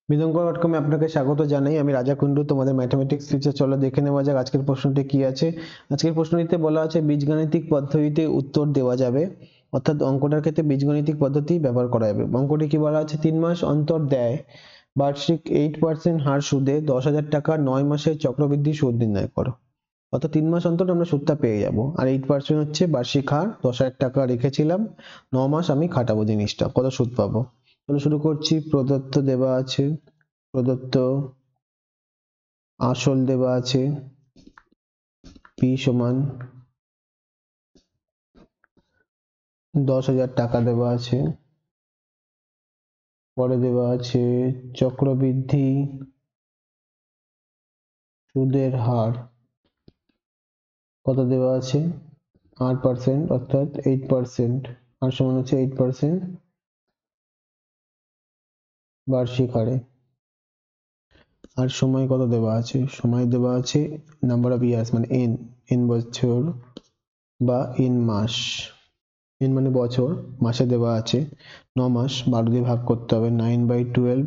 বিদঙ্গ.com আপনাকে স্বাগত জানাই। আমি রাজা কুন্ডু, তোমাদের ম্যাথমেটিক্স টিচার। চলো দেখে নেওয়া যাক আজকের প্রশ্নটি কি আছে। আজকের প্রশ্নটিতে বলা আছে বীজগাণিতিক পদ্ধতিতে উত্তর দেওয়া যাবে, অর্থাৎ অঙ্কটার ক্ষেত্রে বীজগাণিতিক পদ্ধতি ব্যবহার করা যাবে। অঙ্কটি কি বলা আছে, 3 মাস অন্তর দেয় বার্ষিক 8% হার সুদে 10,000 টাকা 9 মাসের চক্রবৃদ্ধি সুদ নির্ণয় করো। অর্থাৎ 3 মাস অন্তর আমরা সুদটা পেয়ে যাব, আর 8% হচ্ছে বার্ষিক হার। 10,000 টাকা রেখেছিলাম, 9 মাস আমি খাটাবো জিনিসটা, কত সুদ পাবো। তাহলে শুরু করছি। প্রদত্ত দেওয়া আছে, প্রদত্ত আসল দেওয়া আছে p সমান 10,000 টাকা দেওয়া আছে। পরে দেওয়া আছে চক্রবৃদ্ধি সুদের হার কত দেওয়া আছে, 8%, অর্থাৎ 8%। আর সমান হচ্ছে 8% বার্ষিক হারে। আর সময় কত দেওয়া আছে, সময় দেওয়া আছে নাম্বার অফ ইয়ার্স মানে n বছর বা n মাস। n মানে বছর, মাসে দেওয়া আছে 9 মাস, 12 দিয়ে ভাগ করতে হবে। 9/12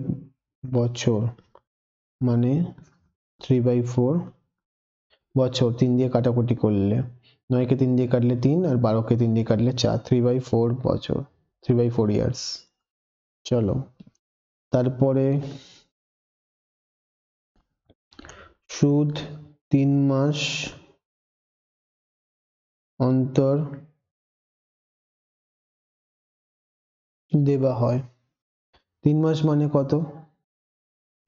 বছর মানে 3/4 বছর। 3 দিয়ে কাটাকুটি করলে 9 কে 3 দিয়ে কাটলে 3, আর 12 কে 3 দিয়ে কাটলে 4, 3/4 বছর, 3/4 ইয়ার্স। চলো তারপরে সুদ 3 মাস অন্তর দেওয়া হয়। 3 মাস মানে কত,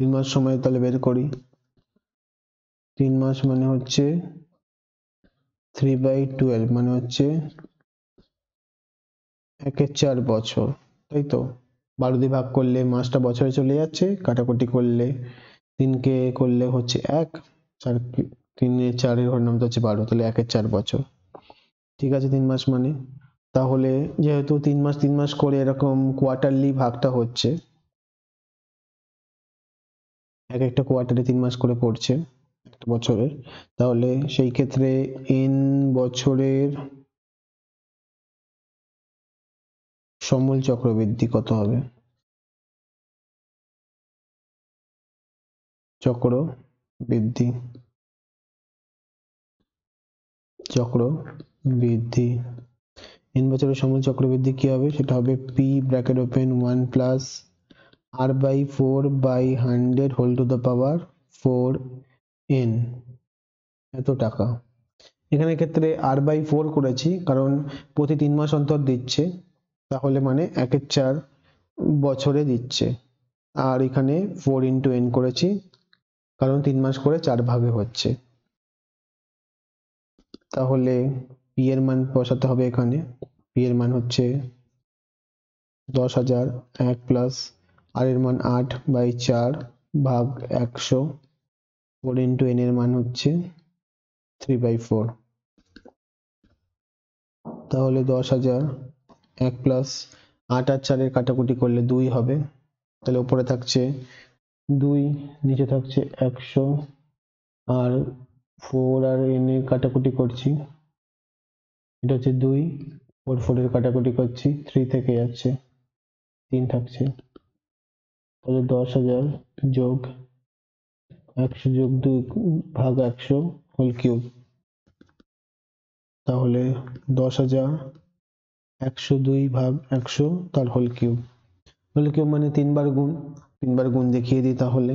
3 মাস সময় তাহলে বের করি। 3 মাস মানে হচ্ছে 3/12 মানে হচ্ছে 1/4 বছর, তাই তো। 12 দিয়ে ভাগ করলে মাসটা বছরে চলে যাচ্ছে, কাটাকুটি করলে 3 কে করলে হচ্ছে 1, 3 এ 4 এর ঘর নামতে হচ্ছে 12, তাহলে 1/4 বছর। ঠিক আছে, 3 মাস মানে। তাহলে যেহেতু 3 মাস 3 মাস করে এরকম কোয়ার্টারলি ভাগটা হচ্ছে, এক একটা কোয়ার্টারে 3 মাস করে পড়ছে একটা বছরের, তাহলে সেই ক্ষেত্রে n বছরের সমূল চক্রবৃদ্ধি কত হবে, চক্রবৃদ্ধি n বছরের সমূল চক্রবৃদ্ধি কি হবে, সেটা হবে p bracket open 1 plus r/4/100 whole to the power 4n, এত টাকা। এখানে ক্ষেত্রে r/4 করেছি কারণ প্রতি 3 মাস অন্তর দিচ্ছে, তাহলে মানে 1/4 বছরে দিচ্ছে। আর এখানে 4 into n করেছি কারণ 3 মাস করে 4 ভাগে হচ্ছে। তাহলে p এর মান বসাতে হবে এখানে। p এর মান হচ্ছে 10,000, 1 প্লাস r এর মান 8/4 ভাগ 100, 4 into n এর মান হচ্ছে 3/4। তাহলে 10,000, 1 প্লাস 8 আর 4 এর কাটাকুটি করলে 2 হবে, তাহলে উপরে থাকছে 2, নিচে থাকছে 100, আর 4 আর n এর কাটাকুটি করছি, এটা হচ্ছে 2, 4 এর কাটাকুটি করছি, 3 থেকে যাচ্ছে, 3 থাকছে। তাহলে 10,000 যোগ 100 যোগ 2 ভাগ 100 হোল কিউব। তাহলে 10,000 102 ভাগ 100 তার হোল কিউব। হোল কিউব মানে 3 বার গুণ, 3 বার গুণ দেখিয়ে দিই তাহলে।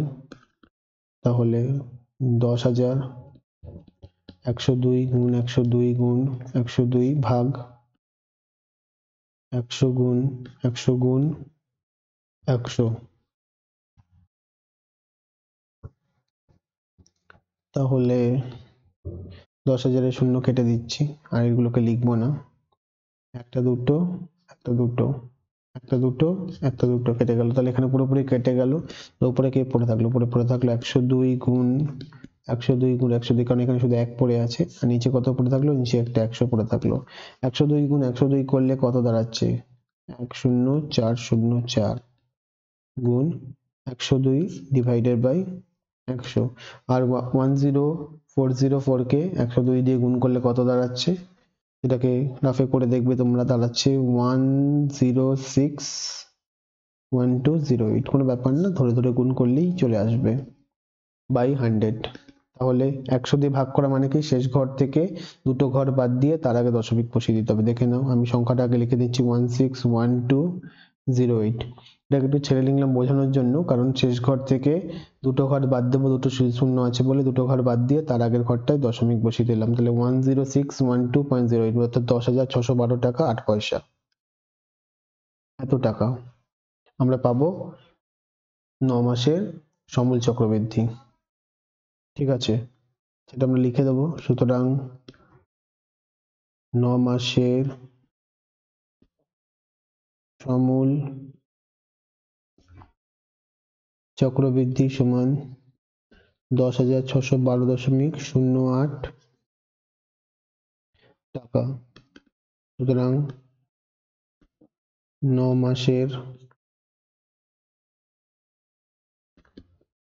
10,000 102 গুণ 102 গুণ 102 ভাগ 100 গুণ 100 গুণ 100। তাহলে 10,000 এর শূন্য কেটে দিচ্ছি, আর এগুলোকে লিখবো না। একটা দুটো একটা দুটো একটা দুটো একটা দুটো কেটে গেল, তাহলে এখানে পুরোপুরি কেটে গেল। উপরে কে পড়ে থাকলো, উপরে পড়ে থাকলো 102 গুণ 102 গুণ 102, কারণ এখানে শুধু 1 পড়ে আছে। আর নিচে কত পড়ে থাকলো, নিচে একটা 100 পড়ে থাকলো। 102 গুণ 102 করলে কত দাঁড়াচ্ছে, 10404 গুণ 102 ডিভাইডেড বাই 100। আর 10404 কে 102 দিয়ে গুণ করলে কত দাঁড়াচ্ছে, এটাকে রাফে করে দেখবে তোমরা, দাঁড়াচ্ছে 106 1208, কোনো ব্যাপার না, ধরে ধরে গুণ করলেই চলে আসবে বাই 100। তাহলে 100 দিয়ে ভাগ করা মানে কি, শেষ ঘর থেকে দুটো ঘর বাদ দিয়ে তার আগে দশমিক বসিয়ে দিতে হবে। দেখে নাও, আমি সংখ্যাটা আগে লিখে দিচ্ছি 161208। এটাকে একটু ছেড়ে লিখলাম বোঝানোর জন্য, কারণ শেষ ঘর থেকে দুটো ঘর বাদ দেবো, দুটো শূন্য আছে বলে দুটো ঘর বাদ দিয়ে তার আগের ঘরটায় দশমিক বসিয়ে দিলাম। তাহলে 10612.08 অর্থাৎ 10,612 টাকা 8 পয়সা। এত টাকা আমরা পাবো 9 মাসের সমূল চক্রবৃদ্ধি। ঠিক আছে, সেটা আমরা লিখে দেবো। সুতরাং 9 মাসের সমূল চক্রবৃদ্ধি সমান 10,612.08 টাকা। সুতরাং 9 মাসের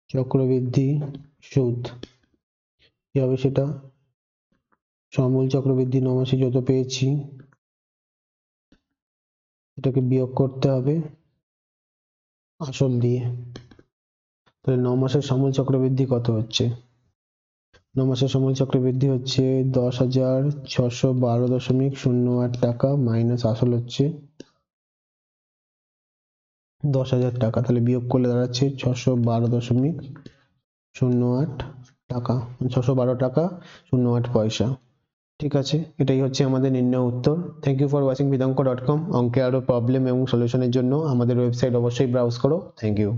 চক্রবৃদ্ধি সুদ কি হবে, সেটা সমূল চক্রবৃদ্ধি 9 মাসে যত পেয়েছি এটাকে বিয়োগ করতে হবে আসল দিয়ে। তাহলে 9 মাসের সমূল চক্রবৃদ্ধি কত হচ্ছে, 9 মাসের সমূল চক্রবৃদ্ধি হচ্ছে 10,612.08 টাকা মাইনাস আসল হচ্ছে 10,000 টাকা। তাহলে বিয়োগ করলে দাঁড়াচ্ছে 612.08 টাকা, 612 টাকা 08 পয়সা। ঠিক আছে, এটাই হচ্ছে আমাদের নির্ণয় উত্তর। Thank you for watching vedanko.com। অঙ্কে আরো প্রবলেম এবং সলিউশনের জন্য আমাদের ওয়েবসাইট অবশ্যই ব্রাউজ করো। Thank you.